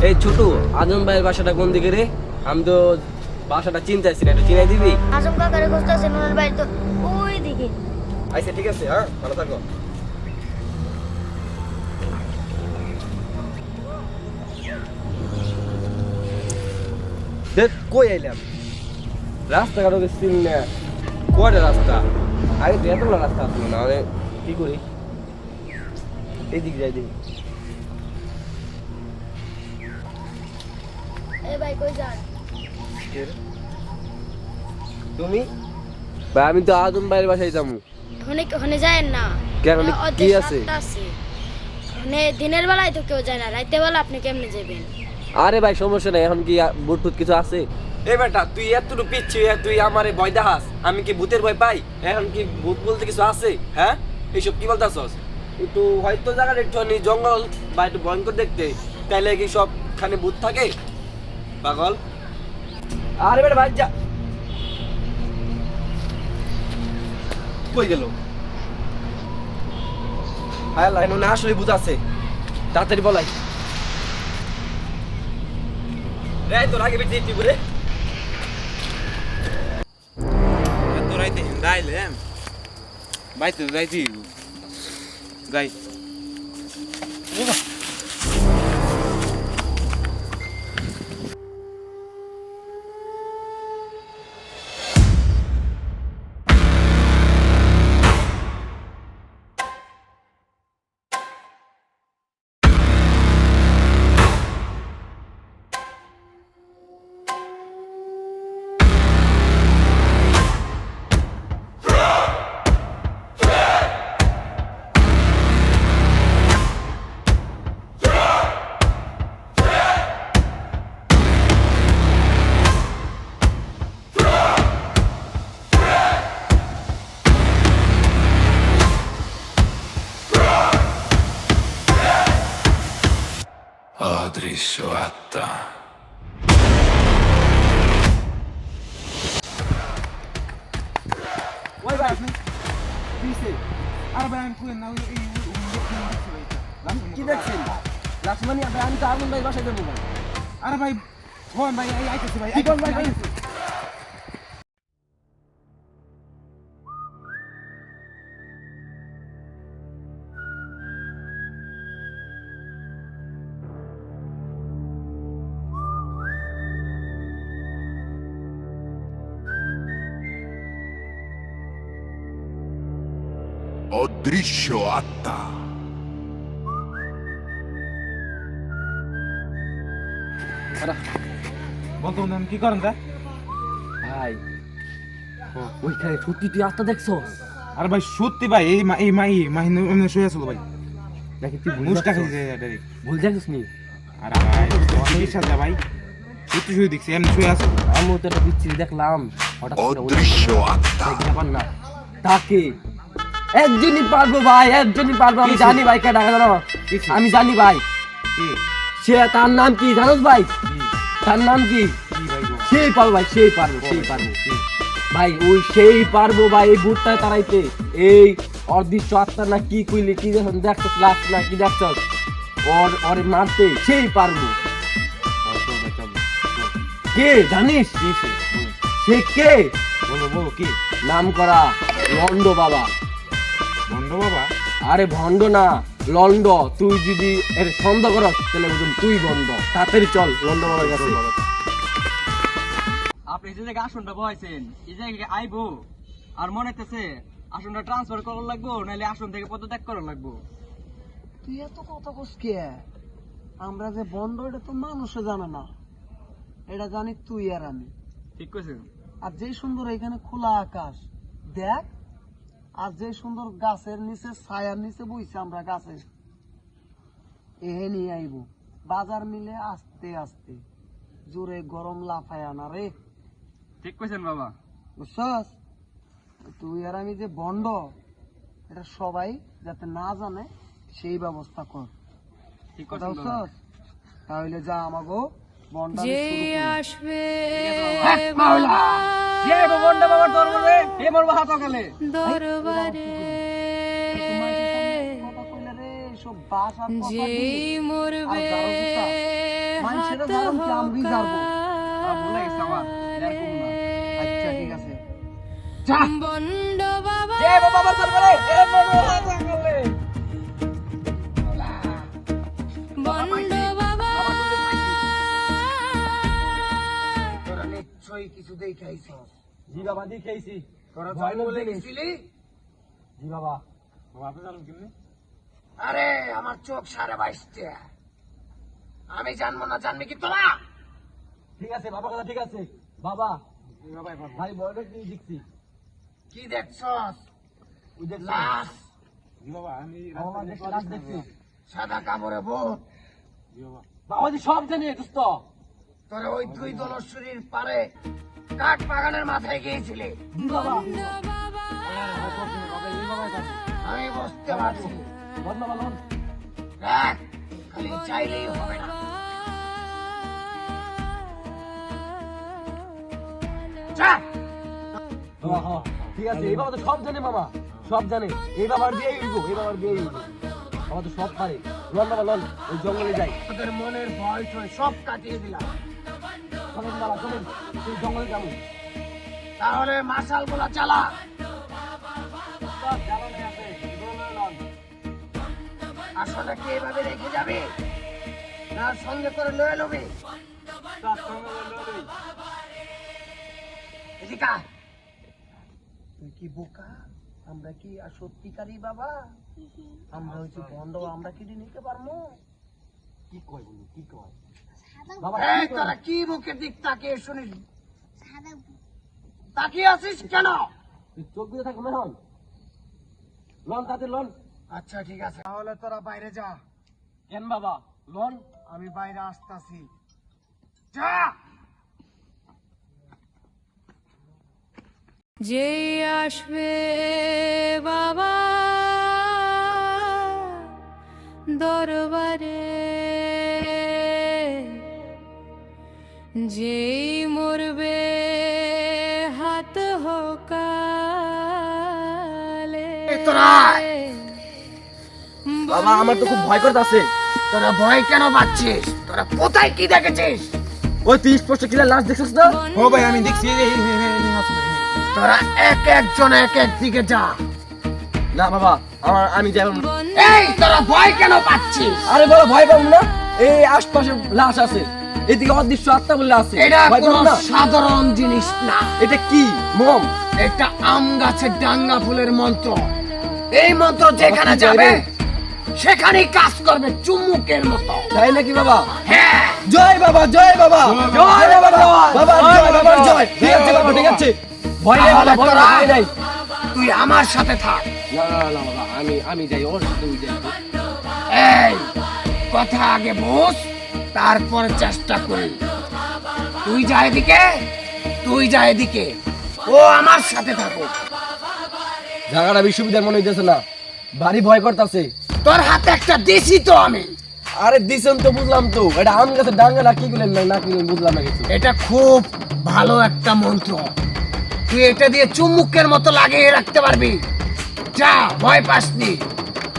এই ছোট আজম ভাইয়ের বাসাটা কোন দিকে রে? আমি তো বাসাটা চিনতেছি না, একটু চিনাই দিবি? আজম কাকারে খুঁজতেছেন, ওনার বাড়ি তো ওই দিকে। আচ্ছা ঠিক আছে, হ্যাঁ ভালো থাকো। দেখ কই আইলাম, রাস্তাঘাটও চিন না, কয়টা রাস্তা? আগে তো এতগুলো রাস্তা আসলো না, মানে কি করি? এইদিক যাই দেখি। এই ভাই কই যান? তুমি? ভাই আমি তো আজম ভাইয়ের বাসায় যাবো। ওখানে যায় না। কেন, কি আছে? মানে দিনের বেলায় তো কেউ যায় না, রাতের বেলা আপনি কেমনে যাবেন? আরে ভাই সমস্যা নাই, এখন কি ভূত টুত কিছু আছে? এ বেটা তুই এতটুকু পিচ্ছি, তুই আমারে ভয় দেখাস, আমি কি ভূতের ভয় পাই? এখন কি ভূত বলতে কিছু আছে? হ্যাঁ এইসব কি বলতেছস? একটু হয়তো জায়গাটা একটুখানি জঙ্গল বা একটু ভয়ঙ্কর দেখতে, তাইলে কি সবখানে ভূত থাকে পাগল? আরে বেটা ভাই যা, কই গেল? হ্যাঁ লাইন না, আসলে ভূত আছে, তাড়াতাড়ি বলাই। রে তোর আগে বেঁচে তুই করে এত রাইতে হেন্দা আইলেম বাইতে যাইছি যাই অদৃশ্য আত্মা। ওই ভাই আপনি কিসে? আরে ভাই আমি কই না কি দেখছেন? লাক্ষ্মণী আমি তো আগুন ভাই বাসায় যাবো ভাই। আরে ভাই কোন ভাই আইতেছি ভাই কি কোন ভাই? অদৃশ্য আত্মা। বলতো আমি কি করেন তা ভাই ওইখানে সত্যি তুই আত্মা দেখছস? আরে ভাই সত্যি ভাই এই মাহিনী এমনি শুয়ে আছিল ভাই দেখি তুই মুস্কা খাই যায় ডাইরেক্ট ভুল যাচ্ছিস নি? আরে ভাই চিকিৎসা যা ভাই সত্যি শুয়ে দেখছি এমনি শুয়ে আছে আমিও তো একটা বিচ্ছিরি দেখলাম, হঠাৎ করে অদৃশ্য আত্মা। ওই ব্যাপার না, তাকে একজনই পারবো ভাই, একজনই পারবো। আমি জানি ভাই কে ডাকা জানো, আমি জানি ভাই। কি সে তার নাম কি জানোস ভাই? তার নাম কি? কি ভাই গো সেই পারবো ভাই, সেই পারবো, সেই পারবো ভাই, ওই সেই পারবো ভাই এই ভূতটা তারাইতে। এই অদৃশ্য আত্মা না কি কইলি, কি দেখছস লাস্ট না কি দেখছস, ওরে মারতে সেই পারবো। কে জানিস? সে কে? বলো কি নাম করা লন্ড বাবা। বন্ধ বাবা আরে ভন্ড না, লন্ড। তুই যদি এর সন্দেহ করস তাহলে বুঝুন তুই ভন্ড। তাড়াতাড়ি চল লন্ড বাবার কাছে। আপনি যে জায়গায় আসনটা বহাইছেন এই জায়গায় আইবো, আর মনে হইতেছে আসনটা ট্রান্সফার করা লাগবো, নাহলে আসন থেকে পদত্যাগ করা লাগবো। তুই এত কথা কস কে? আমরা যে বন্ধ এটা তো মানুষে জানে না, এটা জানি তুই আর আমি। ঠিক কইছেন। আর যে সুন্দর এখানে খোলা আকাশ দেখ, আর যে সুন্দর গাছের নিচে ছায়ার নিচে বইছে আমরা গাছে, এহে নিয়ে আইব বাজার মিলে আস্তে আস্তে জোরে গরম লাফায় আনা রে। ঠিক কইছেন বাবা। বুঝছস? তুই আর আমি যে বন্ড এটা সবাই যাতে না জানে সেই ব্যবস্থা কর। ঠিক কথা কইছেন বাবা। বুঝছস? তাহলে যা আমাগো বন্ডা যে শুরু করি। আসবে যে বন্ডা বাবার দরবারে এ মরবা হাত গেলে দরবারে, তোমার যে সামনে কথা কইলে রে, সব বাস আর কথা যেই দিয়ে। মরবে আর যারো জুতা, মানুষের জানুন কি আমি জানবো ভুলে গেছে আমার এরকম না। আচ্ছা ঠিক আছে যা বন্ড বাবা এ বাবা আমার দরবারে এ বাবা জঙ্গলে বন্ড বাবা তোরা নিশ্চয়ই কিছু দেখাইছস জি বাবা দি খেয়েছি তোরা জঙ্গলে গেছিলি জি বাবা আরে আমার চোখ 22.5 আমি জানবো না জানবি কি তোরা ঠিক আছে বাবা কথা ঠিক আছে বাবা ভাই বড় কি দেখছি কি দেখছস ওই যে লাশ বাবা দেখছি সাদা কাপড়ে ভূত বাবা জি সব জানি দোস্ত তোরা ওই দুই দলশ্বরীর পারে কাঠ বাগানের মাথায় গিয়েছিলি জি বাবা আমি বুঝতে পারছি বল বাবা লন দেখ, খালি চাইলেই হবে না যা বাবা হ্যাঁ ঠিক আছে এই বাবা তো সব জানে মামা সব জানে এই বাবার দিয়েই উঠবো এই বাবার দিয়েই উঠবো বাবা তো সব পারে লন বাবা লন ওই জঙ্গলে যাই তোদের মনের ভয় টয় সব কাটিয়ে দিলাম চলেন বাবা চলেন এই জঙ্গলে যাবো তাহলে মার্শাল গুলা চালা আসলে কি এভাবে রেখে যাবে না সঙ্গে করে লয়ে লবি এদিকে আয়। তুই কি বোকা আমরা কি আর সত্যিকারী বাবা আমরা হচ্ছে বন্ধ আমরা কি নিতে পারবো কি কয় বলুন কি কয় বাবা এই তোরা কি মুখের দিক তাকিয়ে শুনিস তাকিয়ে আছিস কেন তুই চোখ দিয়ে থাকো না হন লন তাতে লন আচ্ছা ঠিক আছে তাহলে তোরা বাইরে যা কেন বাবা লন আমি বাইরে আসতাছি যা যেই আসবে বাবা দরবারে যেই মরবে হাত হোকালে তোরা বাবা আমার তো খুব ভয় করতেছে তোরা ভয় কেন পাচ্ছিস তোরা কোথায় কি দেখেছিস ওই তুই স্পষ্ট কিলার লাশ দেখছিস না ও ভাই আমি দেখছি এই তোরা এক একজন এক এক দিকে যা না বাবা আমি যাই এই তোরা ভয় কেন পাচ্ছিস আরে বাবা ভয় পাবো না এই আশপাশে লাশ আছে এদিকে অদৃশ্য আত্মা বলে আছে এটা ভয় কোনো পাবো না সাধারণ জিনিস না এটা কি মম এটা আম গাছের ডাঙ্গা ফুলের মন্ত্র এই মন্ত্র যেখানে কি যাবে বলে? সেখানেই কাজ করবে চুমুকের মতো তাই নাকি বাবা হ্যাঁ জয় বাবা জয় বাবা জয় বাবা বাবা জয় বাবা জয় ঠিক আছে বাবা ঠিক আছে ভয় নাই বাবা ভয় নাই, ভয় নাই তুই আমার সাথে থাক না না না বাবা আমি যাই ওর সাথে ওই যাই এই কথা আগে বুঝ তারপর চেষ্টা করি তুই যা এদিকে ও আমার সাথে থাকো জায়গাটা বিশ্ববিদ্যালয় মনে হইতেছে না ভারী ভয় করতেছে তোর হাতে একটা দিছি তো আমি আরে দিছেন তো বুঝলাম তো এটা আম গাছের ডাঙ্গা না কি গুলেন না কি গুলেন বুঝলাম না কিছু এটা খুব ভালো একটা মন্ত্র তুই এটা দিয়ে চুমুকের মতো লাগিয়ে রাখতে পারবি যা ভয় পাসনি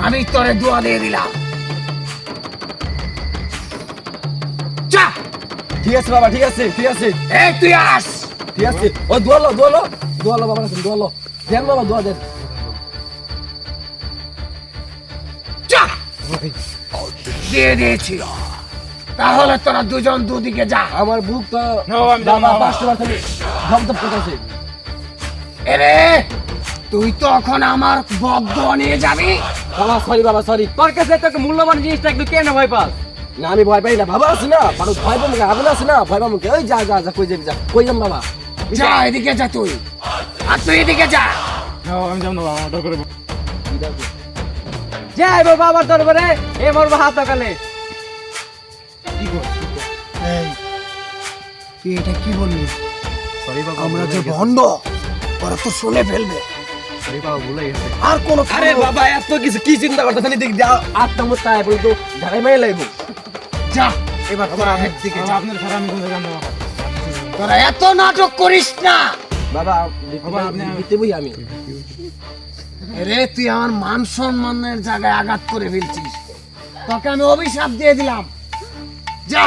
আমি তোরে দোয়া দিয়ে দিলাম যা ঠিক আছে বাবা ঠিক আছে ঠিক আছে এই তুই আস ঠিক আছে ও দোয়ালো বাবা কাছে দোয়ালো দেন বাবা দোয়া দেন যা দিয়ে দিয়েছি তাহলে তোরা দুজন দুদিকে যা আমার বুক তো আমি যাবো না, বাবা বাবা। 500 বার খালি ধপধপ করতেছে এরে তুই তো এখন আমার বদ্ধ নিয়ে যাবি বাবা সরি বাবা সরি তোর কাছে তোকে মূল্যবান জিনিসটা একটু কেন ভয় পাস না আমি ভয় পাই না বাবা আছে না বাবা ভয় পাবো না আগুন আছে না ভয় পাবো ওই যা যা যা কই যাবি যা কই যাম বাবা যা এদিকে যা তুই আর তুই এদিকে যা আমি যাবো না বাবা আমার করে যাই বাবা আমার দরবারে এ মরবো হাত সকালে কি কর এই তুই এটা কি বললি সরি বাবা আমরা যে ভণ্ড ওরা তো শুনে ফেলবে সরি বাবা ভুলে গেছে আর কোনো আরে বাবা এত কিছু কি চিন্তা করতেছেন এদিক দিয়ে আটটা মতো আয় বলতো ঢাকাই মাই লাইবো যা এবার তোরা একদিকে যা আপনার ছাড়া আমি কোথায় জানবো বাবা তোরা এত নাটক করিস না বাবা বাবা, আপনি- দিতে বই আমি রে তুই আমার মান সম্মানের জায়গায় আঘাত করে ফেলছিস তোকে আমি অভিশাপ দিয়ে দিলাম যা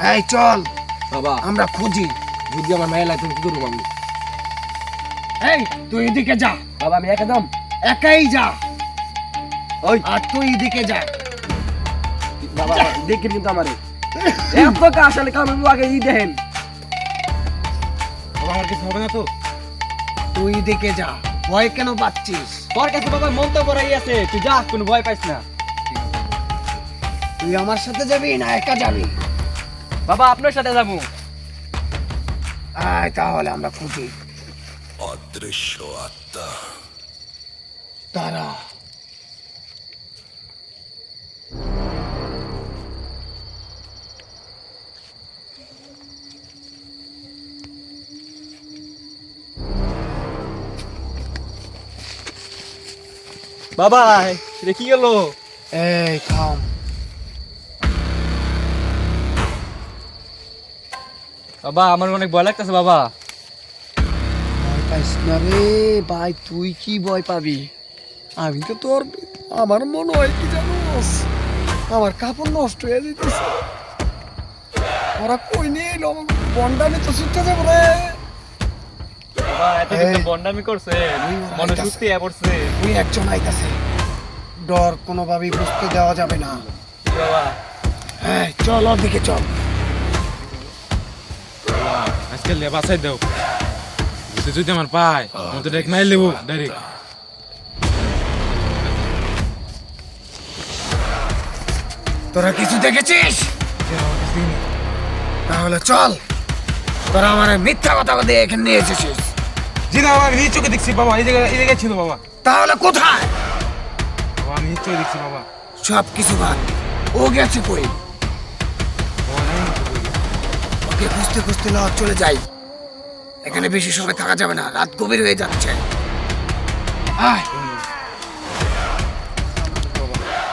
এই চল বাবা আমরা খুঁজি। যদি আমার মায়ের লাগে তুমি কি করবো আমি? এই তুই এদিকে যা, বাবা আমি একদম একাই যা। ওই আর তুই এদিকে যা। বাবা দেখেন কিন্তু আমারে এত আসলে কাম আগে দেখেন। বাবা আমার কিছু হবে না তো? তুই এদিকে যা, ভয় কেন পাচ্ছিস? তোর কাছে বাবা মন তো বড়াই আছে, তুই যা, কোনো ভয় পাইস না। তুই আমার সাথে যাবি না একা যাবি? বাবা আপনার সাথে যাবো। আয় তাহলে আমরা খুঁজি। অদৃশ্য আত্মা তারা বাবা এটা কি গেল? এই থাম। বাবা আমার অনেক ভয় লাগতেছে বাবা। ভয় পাইস না রে ভাই, তুই কি ভয় পাবি? আমি তো তোর, আমার মনে হয় কি জানোস, আমার কাপড় নষ্ট হয়ে যেতেছে। ওরা কই নিয়ে এলো, বন্ডানি তো ছুটতে যাবো রে। বাবা এতদিন তো এই। বন্ডামি করছে, ওই মনে আইতাছে। সত্যি পড়ছে। তুই একজন আইতাছে, ডর কোনোভাবেই বুঝতে দেওয়া যাবে না। বাবা হ্যাঁ চল ওর দিকে চল। আজকে লে বাসাই দাও, ভূতে যদি আমার পায় আমি তো ডাইরেক্ট মাইর লেবো ডাইরেক্ট। তোরা কিছু দেখেছিস? তাহলে চল, তোরা আমার মিথ্যা কথা দিয়ে এখানে নিয়ে এসেছিস। জি না বাবা, আমি নিজ চোখে দেখছি বাবা, এই জায়গায় ছিল বাবা। তাহলে কোথায়? বাবা আমি নিজ চোখে দেখছি বাবা। সব কিছু বাদ, ও গেছে কই? বাবা জানি না তো কই গেছে। ওকে খুঁজতে খুঁজতে লওয়া চলে যাই, এখানে বেশি সময় থাকা যাবে না, রাত গভীর হয়ে যাচ্ছে। আয়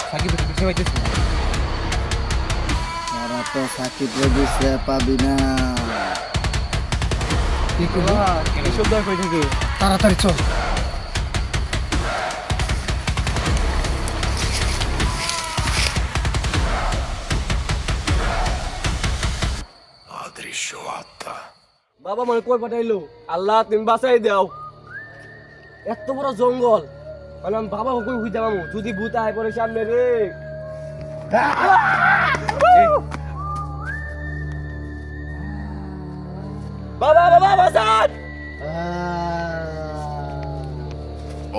সাকিব তো কিছু হইতেছে না। তারা তো সাকিব রেডিসে পাবি না। কি করবো? এসব দর কই থেকে? তাড়াতাড়ি চল। অদৃশ্য আত্মা বাবা মনে কই পাঠাইলো? আল্লাহ তুমি বাঁচাই দাও। এত বড় জঙ্গল, মানে আমি বাবা কই হই যাবো যদি ভূত আয় পড়ে সামনে রে। বাবা বাবা বাঁচান।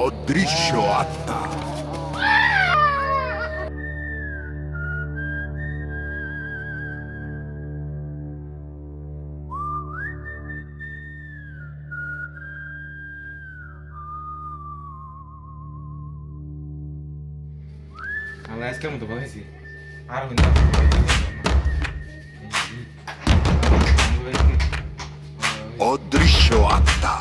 অদৃশ্য আত্মা আল্লাহ আজকের মতো বলেছি আর হইল না। অদৃশ্য আত্মা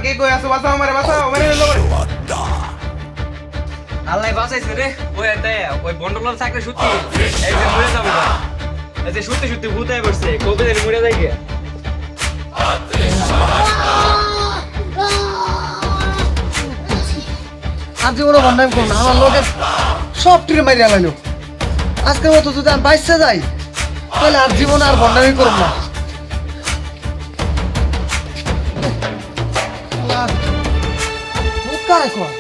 কে কই আছো? বাঁচাও আমারে, বাঁচাও আমারে। আত্মা আল্লাহ বাঁচাইছে রে। ওই এতে ওই বন্ডগুলোর চাকরি সত্যি একদিন মরে যাবে না। এই যে সত্যি সত্যি ভূত আয় পড়ছে, কবে জানি মরে যায় গিয়া। আর জীবনে বন্ধাই করো না, আমার লোকে সব টিরে মারি আলাইলো। আজকের মতো যদি আমি বাইসে যাই তাহলে আর জীবনে আর বন্ধাই করব না। কারে কর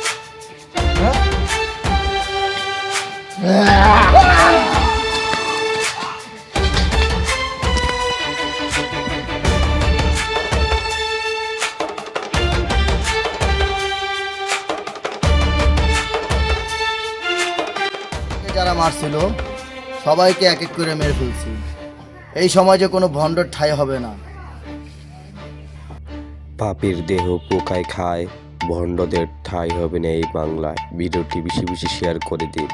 যারা মারছিল সবাইকে এক এক করে মেরে ফেলছি। এই সমাজে কোনো ভণ্ডর ঠাঁই হবে না। পাপীর দেহ পোকায় খায়, ভণ্ডদের ঠাঁই হবে না এই বাংলায়। ভিডিওটি বেশি বেশি শেয়ার করে দিন।